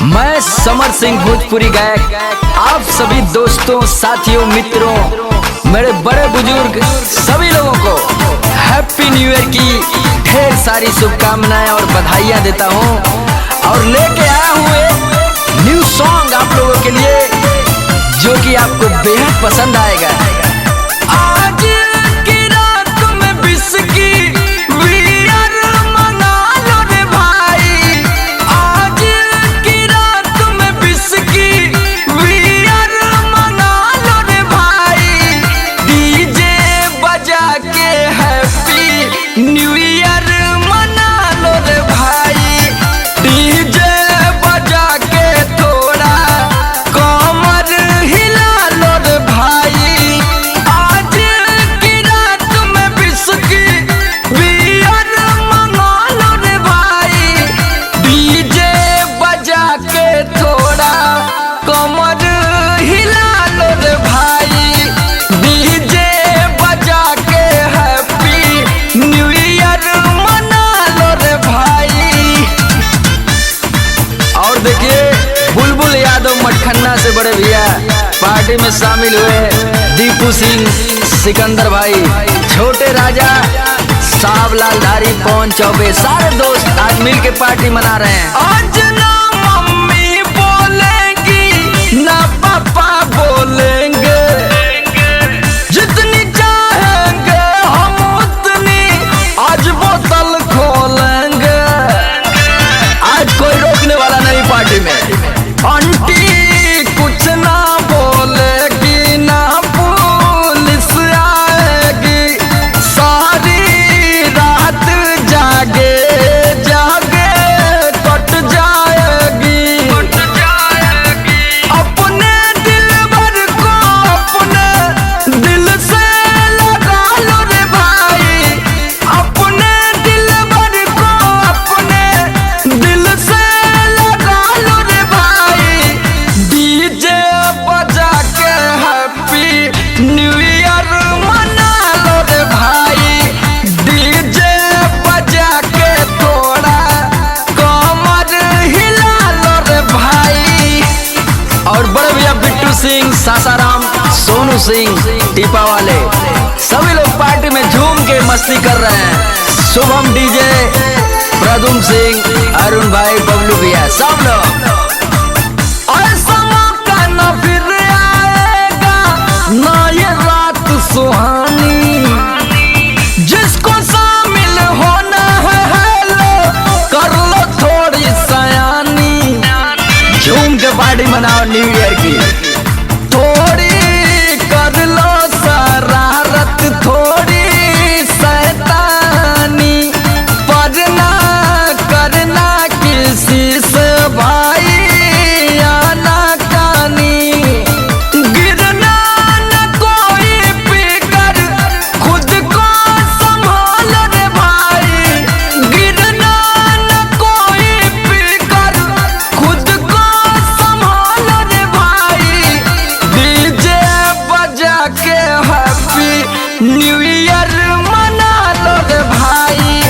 मैं समर सिंह भोजपुरी गायक आप सभी दोस्तों, साथियों, मित्रों, मेरे बड़े बुजुर्ग सभी लोगों को हैप्पी न्यू ईयर की ढेर सारी शुभकामनाएं और बधाइयां देता हूं। और लेके आया हूं एक न्यू सॉन्ग आप लोगों के लिए जो कि आपको बेहद पसंद आएगा। आज की रात में विस्की बियर मना लो रे भाई, आज की रात में विस्की बियर मना लो रे भाई, डीजे बजा के हैप्पी न्यू ईयर मना लो रे भाई, डीजे बजा के थोड़ा कमर हिला लो रे भाई, आज की रात में विस्की बियर मना लो रे भाई, डीजे बजा के थोड़ा कमर हिला लो रे भाई, डीजे बजा के हैप्पी न्यू ईयर मना लो रे भाई। और देखिए बुलबुल यादव मटखन्ना से बड़े भैया पार्टी में शामिल हुए, दीपू सिंह, सिकंदर भाई, छोटे राजा, सावलाल धारी, पवन चौबे, सारे दोस्त आज मिल के पार्टी मना रहे हैं। आज ना मम्मी बोलेंगी ना पापा बोलेंगे, जितनी चाहेंगे हम उतनी आज बोतल खोलेंगे, आज कोई रोकने वाला नहीं पार्टी में। आंटी कुछ ना बोलेगी ना पुलिस आएगी, सारी रात जागे जागे कट जाएगी, अपने दिल भर को अपने दिल से लगा लो रे भाई, अपने दिल भर को अपने दिल से लगा लो रे भाई, डीजे बजा के हैप्पी न्यू ईयर मना लो रे भाई, डीजे बजा के थोड़ा कमर हिला लो रे भाई। और बड़े भैया बिट्टू सिंह, सासाराम, सोनू सिंह, टीपा वाले सभी लोग पार्टी में झूम के मस्ती कर रहे हैं। शुभम डीजे, प्रदुम सिंह, अरुण भाई, बबलू भैया, सब लोग। ऐसा मौका न फिर आएगा ना ये रात सुहानी, जिसको शामिल होना है हेलो कर लो थोड़ी सयानी, झूम के पार्टी मनाओ न्यू ईयर की, थोड़ी कर लो शरारत थोड़ी शैतानी, पर ना करना किसी से भाई आना कानी, गिरना न कोई पीकर खुद को संभाल रे भाई, गिरना न कोई पीकर खुद को संभाल रे भाई, डीजे बजा के हैप्पी न्यू ईयर मना लो रे भाई,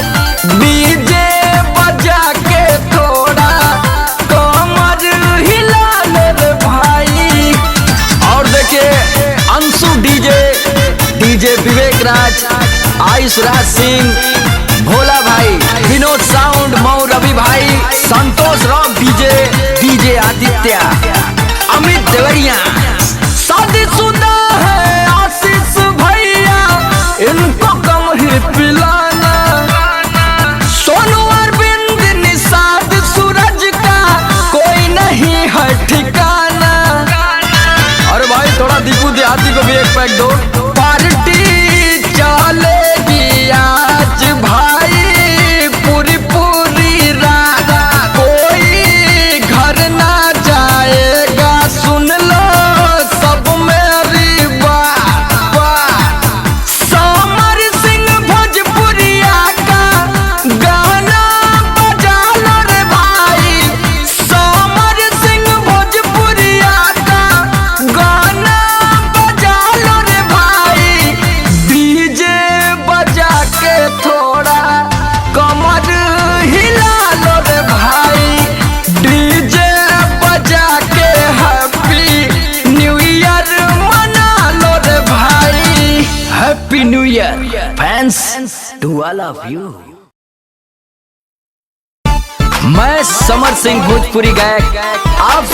डीजे बजा के थोड़ा कमर हिला लो रे भाई। और देखिए अंशु डीजे, डीजे विवेक राज, आयुष राज सिंह, भोला भाई, विनोद साउंड, मऊ रवि भाई, Santosh rock DJ, DJ Aditya, Amit Deoria, शादीशुदा है आशीष भैया इनको कम ही पिलाना, सोनू अरविंद, निषाद, सूरज का कोई नहीं है ठिकाना। अरे भाई थोड़ा दीपू देहाती को भी एक पैक दो। पार्टी चलेगी आज भाई पूरी पूरी रात, कोई घर ना जाएगा, सुन लो सब मेरी बात, समर सिंह भोजपुरिया का गाना बजा लो रे भाई, समर सिंह भोजपुरिया का गाना बजा लो रे भाई। Happy new year fans to all of you. मैं समर सिंह भोजपुरी गायक आप